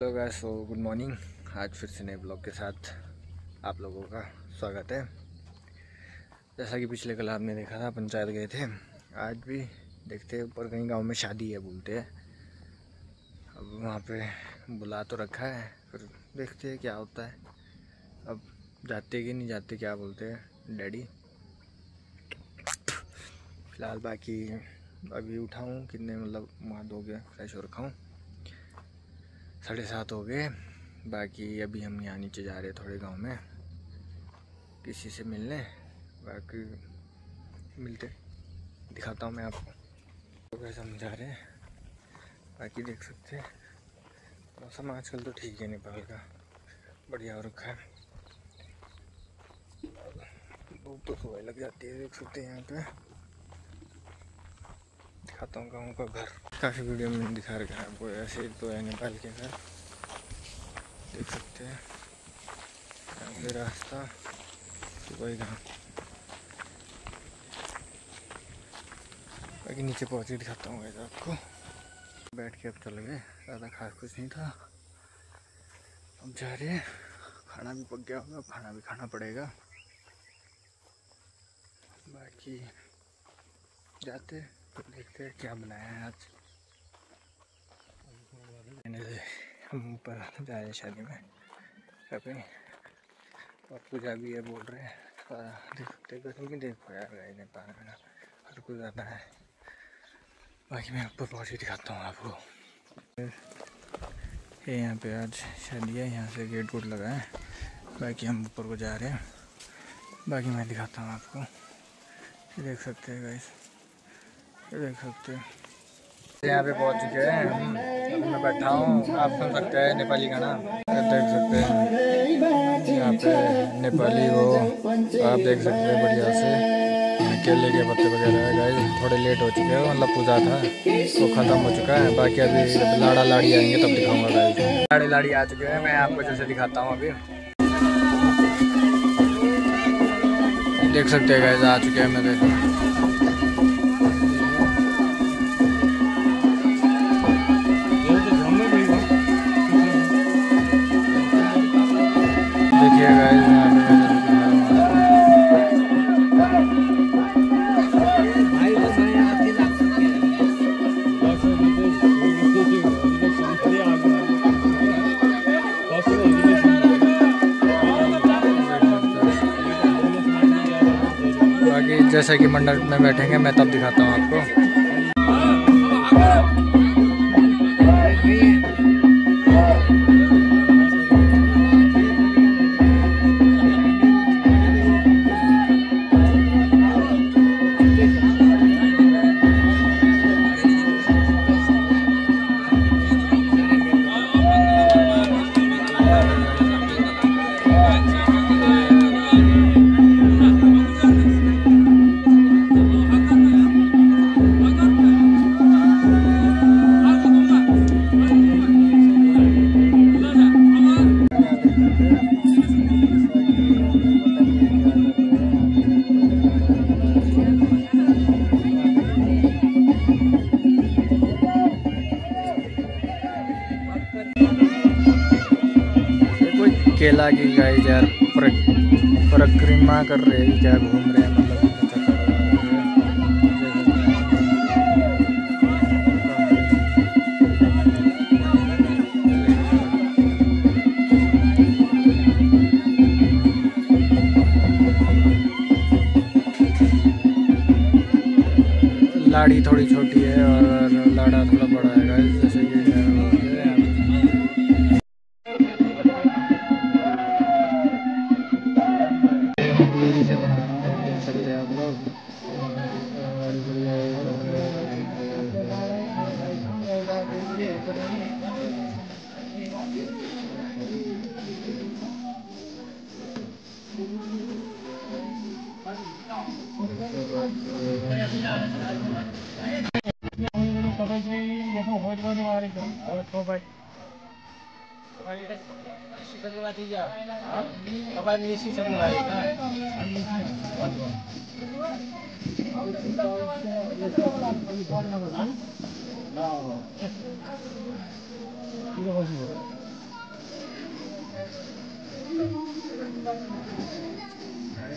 Hello guys, so good morning. आज फिर से नए ब्लॉग के साथ आप लोगों का स्वागत है। जैसा कि पिछले कल आपने देखा था, पंचायत गए थे। आज भी देखते हैं, ऊपर कहीं गांव में शादी है बोलते हैं। अब वहाँ पे बुला तो रखा है, फिर देखते हैं क्या होता है। अब जाते कि नहीं जाते, क्या बोलते हैं डैडी। फिलहाल बाकी अभी उठाऊँ कितने, मतलब मुँह धो के फ्रेश हो रखा हूँ। 7:30 हो गए। बाकी अभी हम यहाँ नीचे जा रहे हैं थोड़े गांव में किसी से मिलने। बाकी मिलते दिखाता हूँ मैं आपको। तो कैसे हम जा रहे हैं, बाकी देख सकते हैं मौसम आजकल तो ठीक है, नेपाल का बढ़िया हो रखा है। धूप तो सुबह लग जाती है, देख सकते हैं यहाँ पे। दिखाता हूँ गाँव का घर। काफ़ी वीडियो में दिखा रखा है आपको। ऐसे तो है नेपाल के घर, देख सकते हैं। यहाँ पे रास्ता तो वही गाँव। बाकी नीचे पहुँच के दिखाता हूँ गाइस आपको। बैठ के अब चल गए, ज़्यादा खास कुछ नहीं था। अब जा रहे हैं, खाना भी पक गया होगा, खाना भी खाना पड़ेगा। बाकी जाते तो देखते हैं क्या बनाया है आज। हम ऊपर जा रहे हैं शादी में कभी, और पूजा भी है बोल रहे हैं। देख सकते गर्मी में, देखो यार नेपाल में हर कुछ ज़्यादा है। बाकी मैं ऊपर पहुँच के दिखाता हूँ आपको। ये यहाँ पे आज शादी है, यहाँ से गेट वुट लगा है। बाकी हम ऊपर को जा रहे हैं, बाकी मैं दिखाता हूँ आपको। ये देख सकते हैं गाइस, ये देख सकते हैं। यहाँ पे पहुँच चुके हैं। अभी मैं बैठा हूँ, आप सुन सकते हैं नेपाली गाना। देख सकते हैं यहाँ पे नेपाली वो आप देख सकते हैं बढ़िया से। केले के पत्ते वगैरह है गाइस। थोड़े लेट हो चुके हैं, मतलब पूजा था तो ख़त्म हो चुका है। बाकी अभी लाड़ा लाड़ी आएंगे तब दिखाऊंगा गाइस। लाड़ी लाड़ी आ चुके हैं, मैं आपको जैसे दिखाता हूँ अभी। देख सकते हैं गाइस, आ चुके हैं मेरे। देखिए गाइस, बाकी जैसे कि मंडप में बैठेंगे मैं तब दिखाता हूँ आपको। केला की गाइस यार परिक्रमा कर रहे हैं, क्या घूम रहे हैं, मतलब लाड़ी थोड़ी छोटी है और लाड़ा थोड़ा बड़ा है गाइस, जैसे कि दूरी से बना रहा हूँ, देख सकते हैं आप लोग।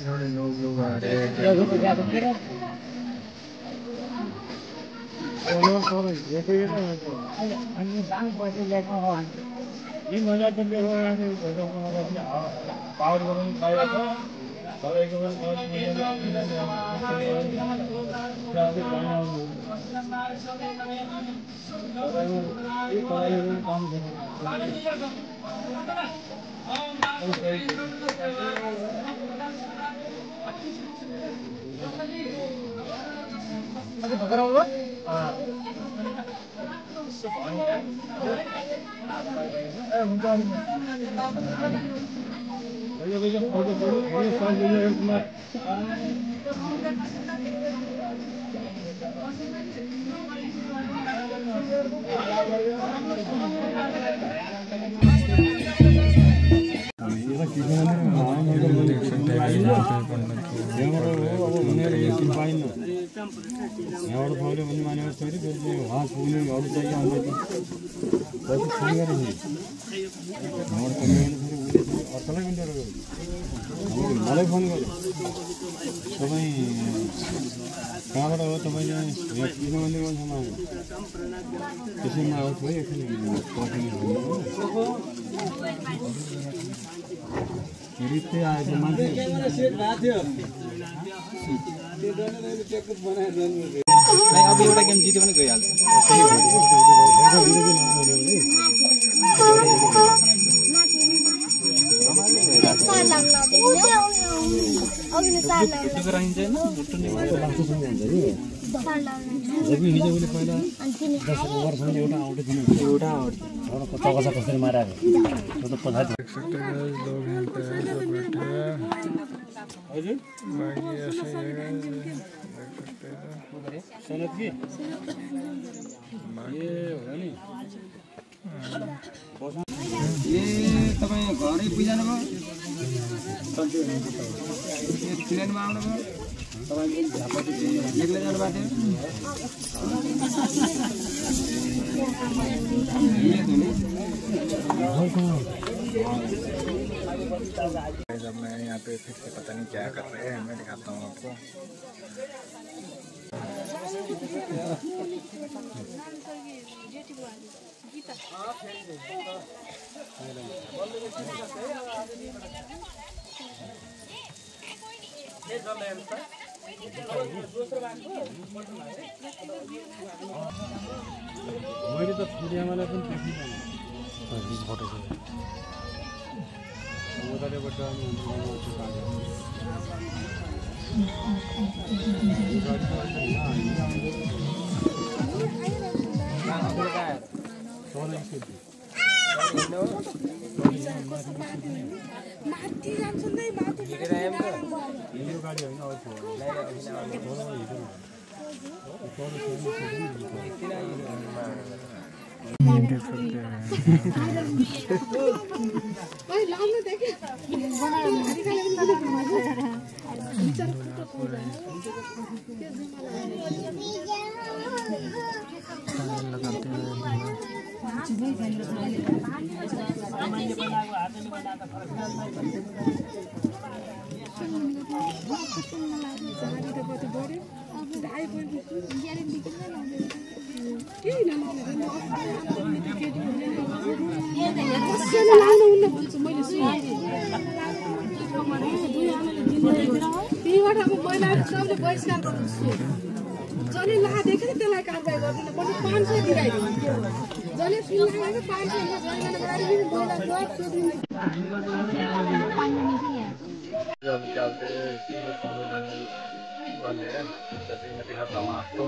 थोड़े लोग आ रहे हैं। मलाई फोन गर्यो तपाईँ कहाँबाट हो तपाईँ यहाँ किन मन्दिर गर्छमा त्यसैमा आउँछु है एकछिन फेरि आएको मान्छे अब एउटा गेम जित्यो भने गइहाल्छ तपाईँ घरै पुइजानु भयो ट्रेनमा आउनु भयो तपाईँ एक्लै जानु भएको जब मैं यहाँ पे फिर से पता नहीं क्या कर रहे हैं मैं दिखाता हूँ आपको मैले त फुरियामालाई पनि देखिनँ फोटो छ उतालेबाट माथि जान्छ नै माथि हेरेर आएँ त यो गाडी हैन अर्को जले ला देखेर त्यसलाई कारबाही गर्दिन पनि 500 दिइराख्यो जले सुनाएको 500 मा जले गाडी पनि बोला गफ सोधिन पानी नहीं है जब चलते वाले जैसे मैं दिखाता हूं आपको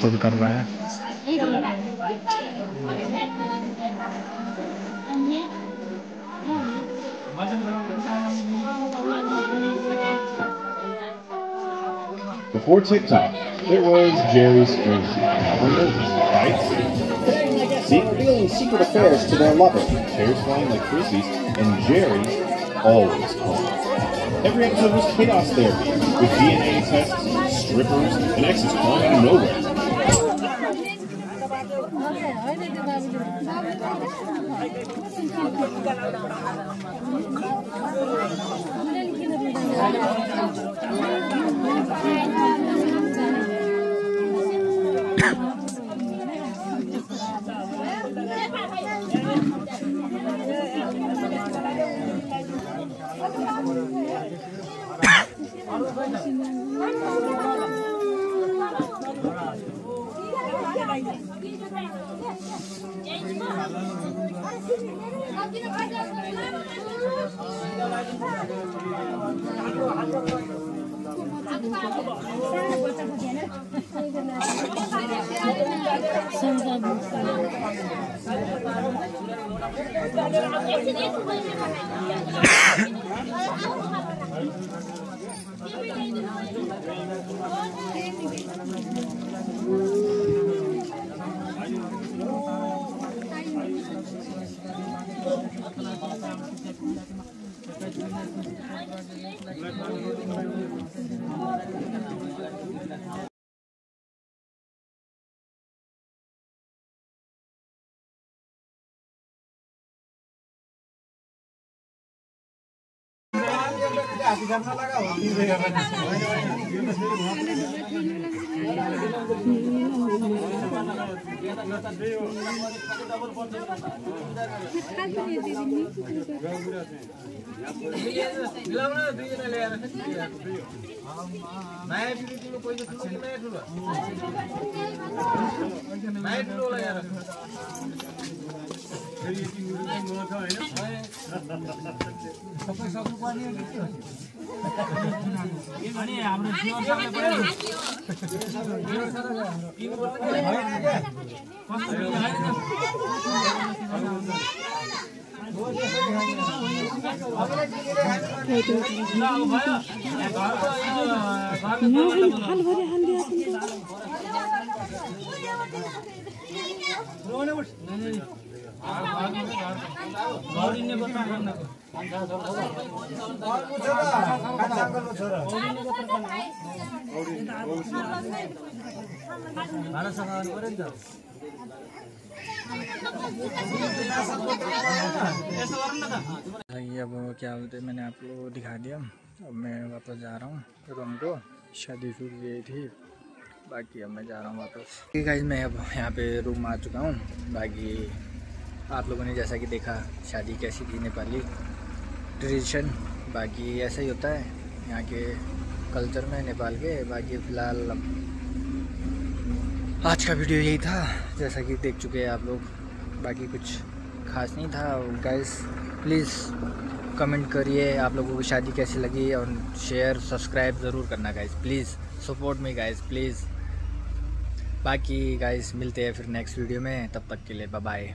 खुद कर रहा है। Before TikTok, there was Jerry Springer. Right? See, revealing secret affairs to their lover. Chairs flying like frisbees, and Jerry always calm. Every episode was chaos therapy, with DNA tests, strippers, and exes calling out of nowhere. अब क्या बोलते हैं, मैंने आप लोगों को दिखा दिया। अब मैं वापस जा रहा हूँ रूम को। शादी शुरू गई थी, बाकी अब मैं जा रहा हूँ वापस। ठीक है, मैं अब यहाँ पे रूम आ चुका हूँ। बाकी आप लोगों ने जैसा कि देखा शादी कैसी थी, नेपाली ट्रेडिशन। बाकी ऐसा ही होता है यहाँ के कल्चर में, नेपाल के। बाकी फ़िलहाल आज का वीडियो यही था, जैसा कि देख चुके हैं आप लोग। बाकी कुछ खास नहीं था गाइस। प्लीज़ कमेंट करिए आप लोगों को शादी कैसी लगी, और शेयर सब्सक्राइब ज़रूर करना guys. Please support me guys, please. बाकी गाइस मिलते हैं फिर नेक्स्ट वीडियो में, तब तक के लिए बाय बाय।